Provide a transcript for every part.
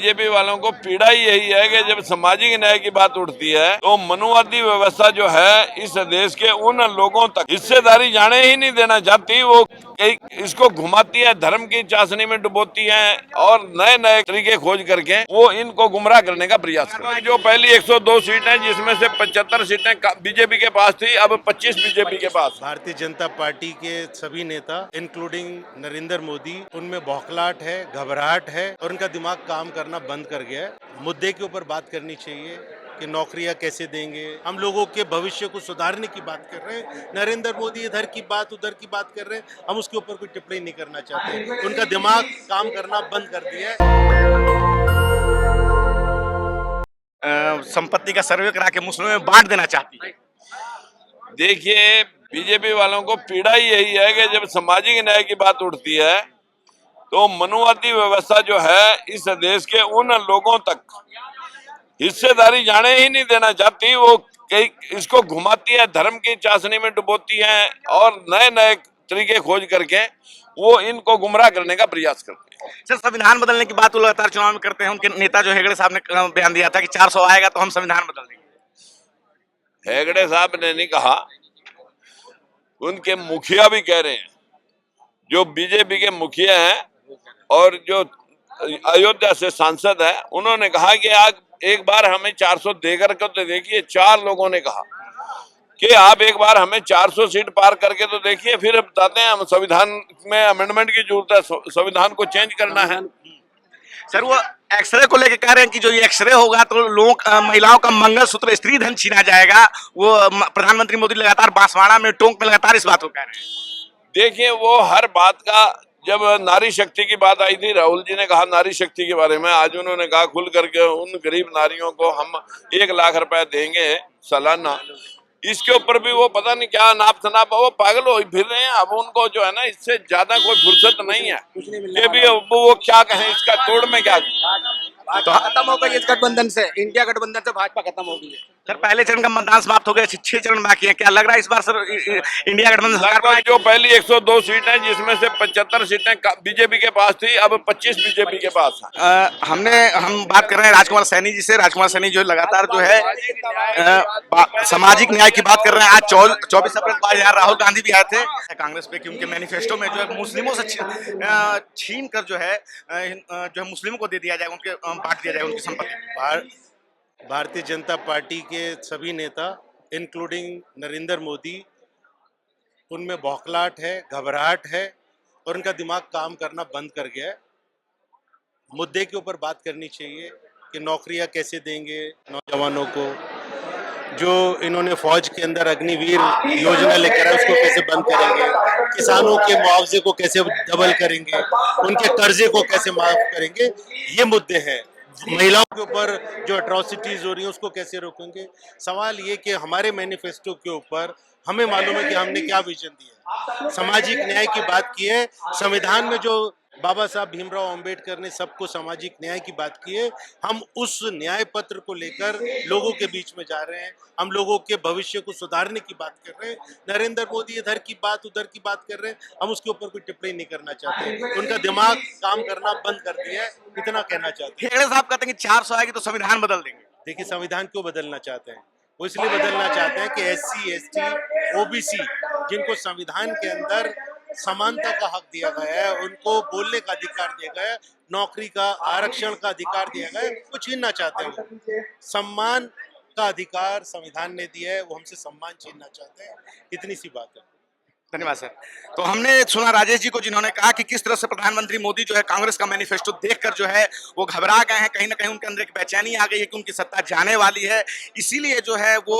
BJP वालों को पीड़ा ही यही है कि जब सामाजिक न्याय की बात उठती है तो मनुवादी व्यवस्था जो है इस देश के उन लोगों तक हिस्सेदारी जाने ही नहीं देना चाहती। वो इसको घुमाती है, धर्म की चाशनी में डुबोती है और नए नए तरीके खोज करके वो इनको गुमराह करने का प्रयास करती है। जो पहली 102 सीटें जिसमें से 75 सीटें बीजेपी के पास थी, अब 25 बीजेपी के पास। भारतीय जनता पार्टी के सभी नेता इंक्लूडिंग नरेंद्र मोदी, उनमें बौखलाहट है, घबराहट है और उनका दिमाग काम करना बंद कर गया है। मुद्दे के ऊपर बात करनी चाहिए कि नौकरियां कैसे देंगे, हम लोगों के भविष्य को सुधारने की बात कर रहे हैं। नरेंद्र मोदी इधर की बात उधर की बात कर रहे हैं, हम उसके ऊपर कोई टिप्पणी नहीं करना चाहते। उनका दिमाग काम करना बंद कर दिया है। संपत्ति का सर्वे करा के मुस्लिमों में बांट देना चाहती है। देखिए, बीजेपी वालों को पीड़ा ही यही है कि जब सामाजिक न्याय की बात उठती है तो मनुवादी व्यवस्था जो है इस देश के उन लोगों तक हिस्सेदारी जाने ही नहीं देना चाहती। वो इसको घुमाती है, धर्म की चाशनी में डुबोती है और नए नए तरीके खोज करके वो इनको गुमराह करने का प्रयास करते हैं। सर, संविधान बदलने की बात वो लगातार चुनाव में करते हैं। उनके नेता जो हेगड़े साहब ने बयान दिया था कि 400 आएगा तो हम संविधान बदल देंगे। हेगड़े साहब ने नहीं कहा, उनके मुखिया भी कह रहे हैं, जो बीजेपी के मुखिया हैं और जो अयोध्या से सांसद है, उन्होंने कहा कि आप एक बार हमें 400 देकर के तो देखिए। 4 लोगों ने कहा कि आप एक बार हमें 400 सीट पार करके तो देखिए, फिर बताते हैं हम संविधान में अमेंडमेंट की जरूरत है, संविधान को चेंज करना है। सर, वो एक्सरे को लेकर कह रहे हैं कि जो ये एक्सरे होगा तो लोग महिलाओं का मंगलसूत्र, स्त्री धन छीना जाएगा। वो प्रधानमंत्री मोदी लगातार बांसवाड़ा में, टोंक में लगातार इस बात को कह रहे हैं। देखिए, वो हर बात का, जब नारी शक्ति की बात आई थी, राहुल जी ने कहा नारी शक्ति के बारे में, आज उन्होंने कहा खुल करके उन गरीब नारियों को हम 1 लाख रुपए देंगे सालाना। इसके ऊपर भी वो पता नहीं क्या नाप शनाप, वो पागल हो फिर रहे हैं। अब उनको जो है ना, इससे ज्यादा कोई फुर्सत नहीं है कि भी वो क्या कहें, इसका तोड़ में क्या कहें। तो खत्म हो गई इस गठबंधन से, इंडिया गठबंधन से भाजपा खत्म हो गई है। सर, पहले चरण का मतदान समाप्त हो गया, 6 चरण बाकी है। क्या लग रहा है इस बार सर इंडिया गठबंधन सरकार? जो पहली 102 सीटें जिसमें से 75 सीटें बीजेपी के पास थी, अब 25 बीजेपी के पास है। हम बात कर रहे हैं राजकुमार सैनी जी से। राजकुमार सैनी जो लगातार जो है सामाजिक न्याय की बात कर रहे हैं। आज 24 अप्रैल को यहाँ राहुल गांधी भी आए थे कांग्रेस पे कि उनके मैनिफेस्टो में जो है मुस्लिमों से छीन कर जो है मुस्लिमों को दे दिया जाएगा, उनके बांट दिया जाएगा उनकी संपत्ति। भारतीय जनता पार्टी के सभी नेता इंक्लूडिंग नरेंद्र मोदी, उनमें बौखलाहट है, घबराहट है और उनका दिमाग काम करना बंद कर गया है। मुद्दे के ऊपर बात करनी चाहिए कि नौकरियां कैसे देंगे नौजवानों को, जो इन्होंने फौज के अंदर अग्निवीर योजना लेकर उसको कैसे बंद करेंगे, किसानों के मुआवजे को कैसे डबल करेंगे, उनके कर्जे को कैसे माफ करेंगे, ये मुद्दे हैं। महिलाओं के ऊपर जो अट्रॉसिटीज हो रही है उसको कैसे रोकेंगे। सवाल ये कि हमारे मैनिफेस्टो के ऊपर हमें मालूम है कि हमने क्या विजन दिया है। सामाजिक न्याय की बात की है, संविधान में जो बाबा साहब भीमराव अंबेडकर ने सबको सामाजिक न्याय की बात की है, हम उस न्याय पत्र को लेकर लोगों के बीच में जा रहे हैं, हम लोगों के भविष्य को सुधारने की बात कर रहे हैं। नरेंद्र मोदी इधर की बात उधर की बात कर रहे हैं, हम उसके ऊपर कोई टिप्पणी नहीं करना चाहते। उनका दिमाग काम करना बंद कर दिया है, इतना कहना चाहते हैं। हेगड़े साहब कहते हैं कि 400 आएगी तो संविधान बदल देंगे। देखिए, संविधान क्यों बदलना चाहते हैं? वो इसलिए बदलना चाहते हैं कि SC, ST, OBC जिनको संविधान के अंदर समानता का हक दिया गया है, उनको बोलने का अधिकार दिया गया है, नौकरी का आरक्षण का अधिकार दिया गया है, वो छीनना चाहते हैं। सम्मान का अधिकार संविधान ने दिया है, वो हमसे सम्मान छीनना चाहते हैं। इतनी सी बात है। धन्यवाद सर। तो हमने सुना राजेश जी को, जिन्होंने कहा कि किस तरह से प्रधानमंत्री मोदी जो है कांग्रेस का मैनिफेस्टो देखकर जो है वो घबरा गए हैं। कहीं ना कहीं उनके अंदर एक बेचैनी आ गई है कि उनकी सत्ता जाने वाली है। इसीलिए जो है वो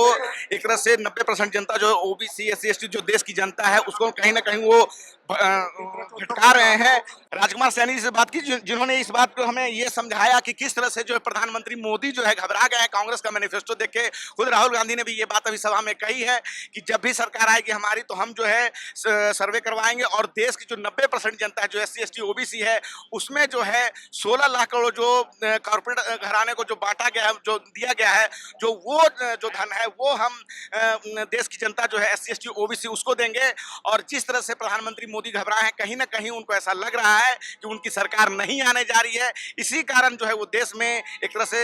एक तरह से 90% जनता जो OBC, SC, ST जो देश की जनता है उसको कहीं ना कहीं वो भटका रहे हैं। राजकुमार सैनी जी से बात की, जिन्होंने इस बात को हमें ये समझाया कि किस तरह से जो है प्रधानमंत्री मोदी जो है घबरा गए हैं कांग्रेस का मैनिफेस्टो देख के। खुद राहुल गांधी ने भी ये बात अभी सभा में कही है कि जब भी सरकार आएगी हमारी तो हम जो है सर्वे करवाएंगे और देश की जो 90% जनता है जो SC ST OBC है उसमें जो है 16 लाख करोड़ जो कॉर्पोरेट घराने को जो बांटा गया है, जो दिया गया है, जो वो जो धन है वो हम देश की जनता जो है SC ST OBC उसको देंगे। और जिस तरह से प्रधानमंत्री मोदी घबराए हैं, कहीं ना कहीं उनको ऐसा लग रहा है कि उनकी सरकार नहीं आने जा रही है। इसी कारण जो है वो देश में एक तरह से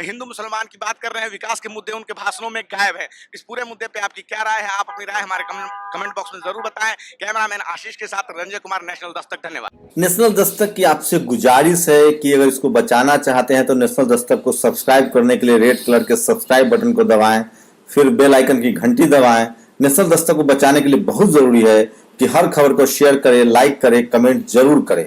हिंदू मुसलमान की बात कर रहे हैं, विकास के मुद्दे उनके भाषणों में गायब है। इस पूरे मुद्दे पे आपकी क्या राय है? आप अपनी राय हमारे कमेंट बॉक्स में जरूर बताएं। कैमरामैन आशीष के साथ रंजय कुमार, नेशनल दस्तक। धन्यवाद। नेशनल दस्तक की आपसे गुजारिश है कि अगर इसको बचाना चाहते हैं तो नेशनल दस्तक को सब्सक्राइब करने के लिए रेड कलर के सब्सक्राइब बटन को दबाएं, फिर बेल आइकन की घंटी दबाएं। नेशनल दस्तक को बचाने के लिए बहुत जरूरी है कि हर खबर को शेयर करें, लाइक करें, कमेंट जरूर करें।